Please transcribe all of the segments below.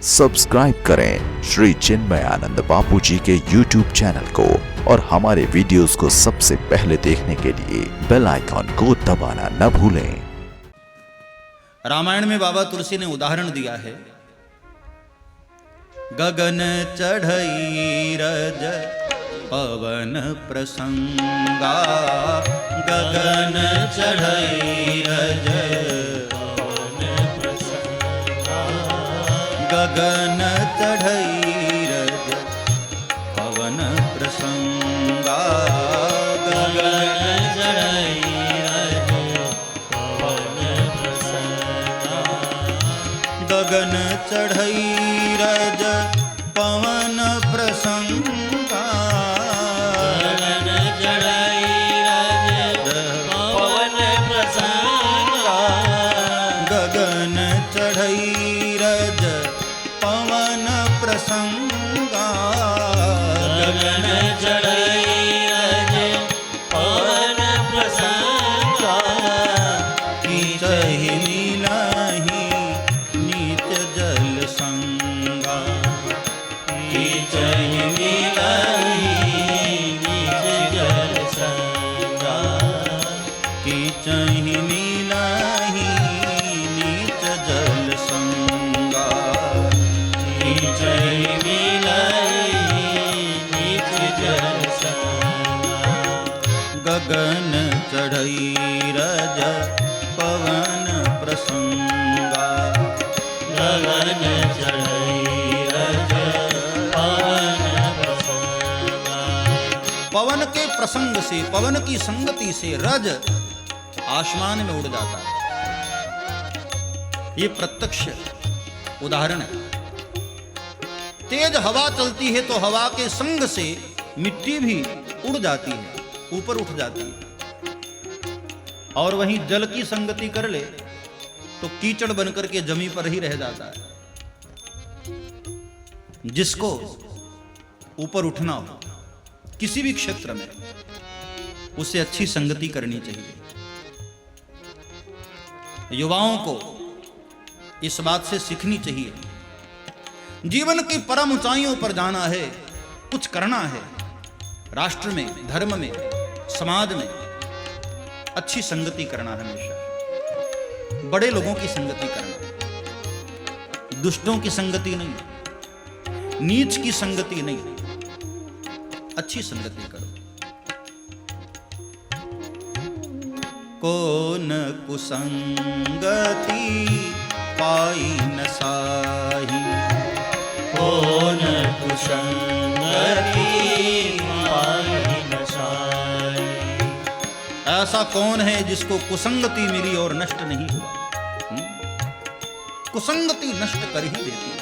Subscribe करें श्री चिन्मयानंद बापू जी के YouTube channel को और हमारे वीडियोस को सबसे पहले देखने के लिए बेल आइकॉन को दबाना न भूलें। रामायण में बाबा तुलसी ने उदाहरण दिया है, गगन चढ़ई रज पवन प्रसंगा, गगन चढ़ई रज पवन प्रसंगा, गगन चढ़ई रज पवन प्रसंगा, गगन चढ़ई रज पवन प्रसंगा, गगन चढ़ई रज पवन प्रसंगा, गगन चढ़ई रज पवन प्रसंगा, गगन चढ़ई रज पवन प्रसंगा, गगन चढ़ई रज पवन प्रसंगा, कीचहि नीलहि नीच जल संगा, कीचहि नीलहि नीच जल संगा, कीचहि नीलहि नीच जल संगा, कीचहि नीलहि नीच जल संगा, गगन चढ़ई रज पवन प्रसंगा, गगन चढ़ई रज पवन प्रसंगा। पवन के प्रसंग से, पवन की संगति से रज आसमान में उड़ जाता है। ये प्रत्यक्ष उदाहरण है। तेज हवा चलती है तो हवा के संग से मिट्टी भी उड़ जाती है, ऊपर उठ जाती है। और वहीं जल की संगति कर ले तो कीचड़ बनकर के जमीन पर ही रह जाता है। जिसको ऊपर उठना हो किसी भी क्षेत्र में, उसे अच्छी संगति करनी चाहिए। युवाओं को इस बात से सीखनी चाहिए, जीवन की परम ऊंचाइयों पर जाना है, कुछ करना है, राष्ट्र में, धर्म में, समाज में अच्छी संगति करना, हमेशा बड़े लोगों की संगति करना, दुष्टों की संगति नहीं, नीच की संगति नहीं, अच्छी संगति करो। कौन कुसंगति पाई न साही, कौन कुसंगति पाई न साही। ऐसा कौन है जिसको कुसंगति मिली और नष्ट नहीं हुआ? कुसंगति नष्ट कर ही देती है।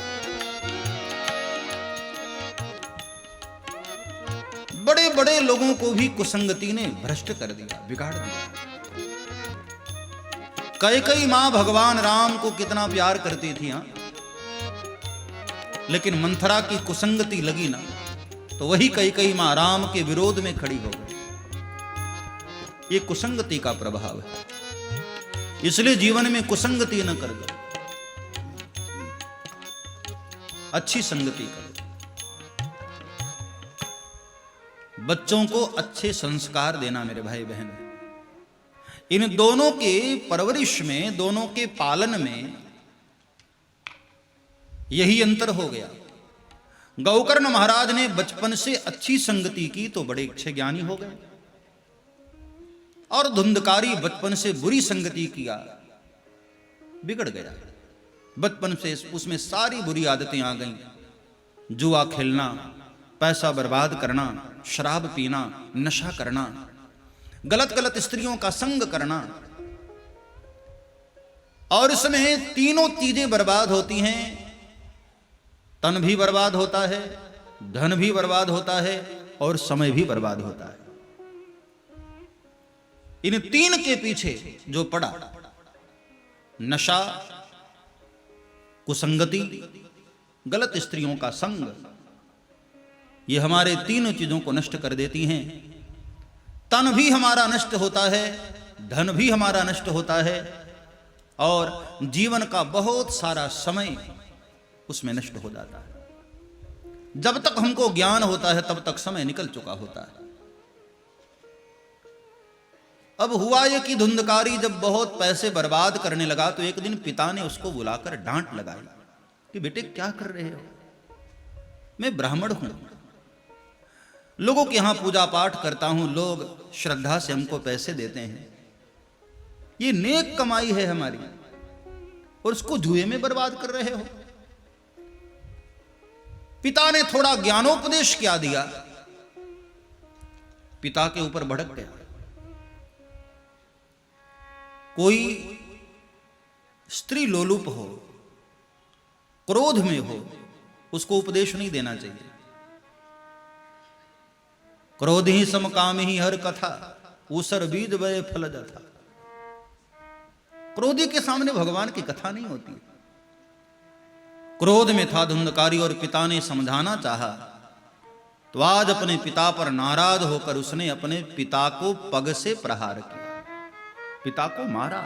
बड़े बड़े लोगों को भी कुसंगति ने भ्रष्ट कर दिया, बिगाड़ दिया। कैकेयी मां भगवान राम को कितना प्यार करती थी, हाँ? लेकिन मंथरा की कुसंगति लगी ना, तो वही कैकेयी मां राम के विरोध में खड़ी हो गई। ये कुसंगति का प्रभाव है। इसलिए जीवन में कुसंगति न कर दो, अच्छी संगति करो। बच्चों को अच्छे संस्कार देना मेरे भाई बहन। इन दोनों के परवरिश में, दोनों के पालन में यही अंतर हो गया। गौकर्ण महाराज ने बचपन से अच्छी संगति की तो बड़े अच्छे ज्ञानी हो गए, और धुंधकारी बचपन से बुरी संगति किया, बिगड़ गया। बचपन से उसमें सारी बुरी आदतें आ गईं। जुआ खेलना, पैसा बर्बाद करना, शराब पीना, नशा करना, गलत गलत स्त्रियों का संग करना, और इसमें तीनों चीजें बर्बाद होती हैं। तन भी बर्बाद होता है, धन भी बर्बाद होता है, और समय भी बर्बाद होता है। इन तीन के पीछे जो पड़ा, नशा, कुसंगति, गलत स्त्रियों का संग, ये हमारे तीनों चीजों को नष्ट कर देती हैं। तन भी हमारा नष्ट होता है, धन भी हमारा नष्ट होता है, और जीवन का बहुत सारा समय उसमें नष्ट हो जाता है। जब तक हमको ज्ञान होता है तब तक समय निकल चुका होता है। अब हुआ ये कि धुंधकारी जब बहुत पैसे बर्बाद करने लगा तो एक दिन पिता ने उसको बुलाकर डांट लगाई कि बेटे क्या कर रहे हो, मैं ब्राह्मण हूं, लोगों के यहां पूजा पाठ करता हूं, लोग श्रद्धा से हमको पैसे देते हैं, ये नेक कमाई है हमारी, और उसको जुए में बर्बाद कर रहे हो। पिता ने थोड़ा ज्ञानोपदेश क्या दिया, पिता के ऊपर भड़क गया। कोई स्त्री लोलुप हो, क्रोध में हो, उसको उपदेश नहीं देना चाहिए। क्रोध ही समकाम ही हर कथा, ऊसर बीज वय फल जथा। क्रोधी के सामने भगवान की कथा नहीं होती। क्रोध में था धुंधकारी और पिता ने समझाना चाहा तो आज अपने पिता पर नाराज होकर उसने अपने पिता को पग से प्रहार किया, पिता को मारा।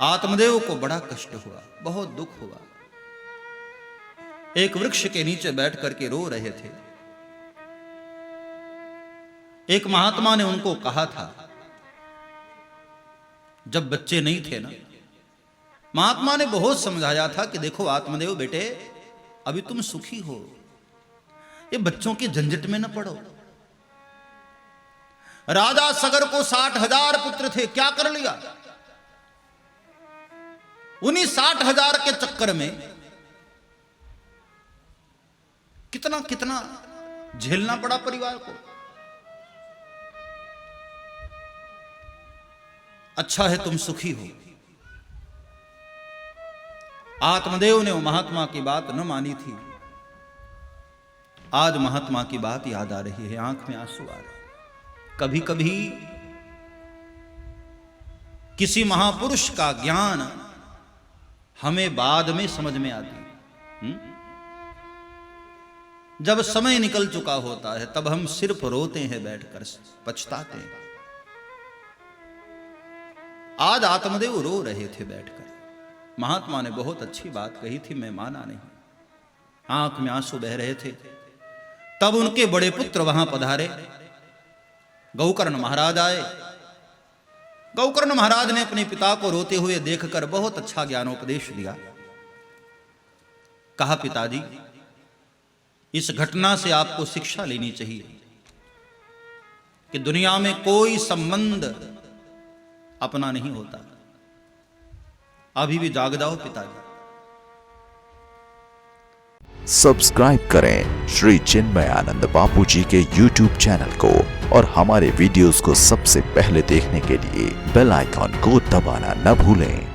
आत्मदेव को बड़ा कष्ट हुआ, बहुत दुख हुआ। एक वृक्ष के नीचे बैठ करके रो रहे थे। एक महात्मा ने उनको कहा था, जब बच्चे नहीं थे ना, महात्मा ने बहुत समझाया था कि देखो आत्मदेव बेटे, अभी तुम सुखी हो, ये बच्चों के झंझट में न पड़ो। राजा सगर को 60,000 पुत्र थे, क्या कर लिया? उन्हीं 60,000 के चक्कर में कितना कितना झेलना पड़ा परिवार को। अच्छा है तुम सुखी हो। आत्मदेव ने वो महात्मा की बात न मानी थी। आज महात्मा की बात याद आ रही है, आंख में आंसू आ रहे हैं। कभी कभी किसी महापुरुष का ज्ञान हमें बाद में समझ में आती है। जब समय निकल चुका होता है तब हम सिर्फ रोते हैं बैठकर, पछताते हैं। आज आत्मदेव रो रहे थे बैठकर। महात्मा ने बहुत अच्छी बात कही थी, मैं माना नहीं। आंख में आंसू बह रहे थे। तब उनके बड़े पुत्र वहां पधारे, गौकर्ण महाराज आए। गौकर्ण महाराज ने अपने पिता को रोते हुए देखकर बहुत अच्छा ज्ञानोपदेश दिया। कहा पिताजी, इस घटना से आपको शिक्षा लेनी चाहिए कि दुनिया में कोई संबंध अपना नहीं होता। अभी भी जाग जाओ पिताजी। सब्सक्राइब करें श्री चिन्मयानंद बापू जी के YouTube चैनल को और हमारे वीडियोस को सबसे पहले देखने के लिए बेल आइकॉन को दबाना न भूलें।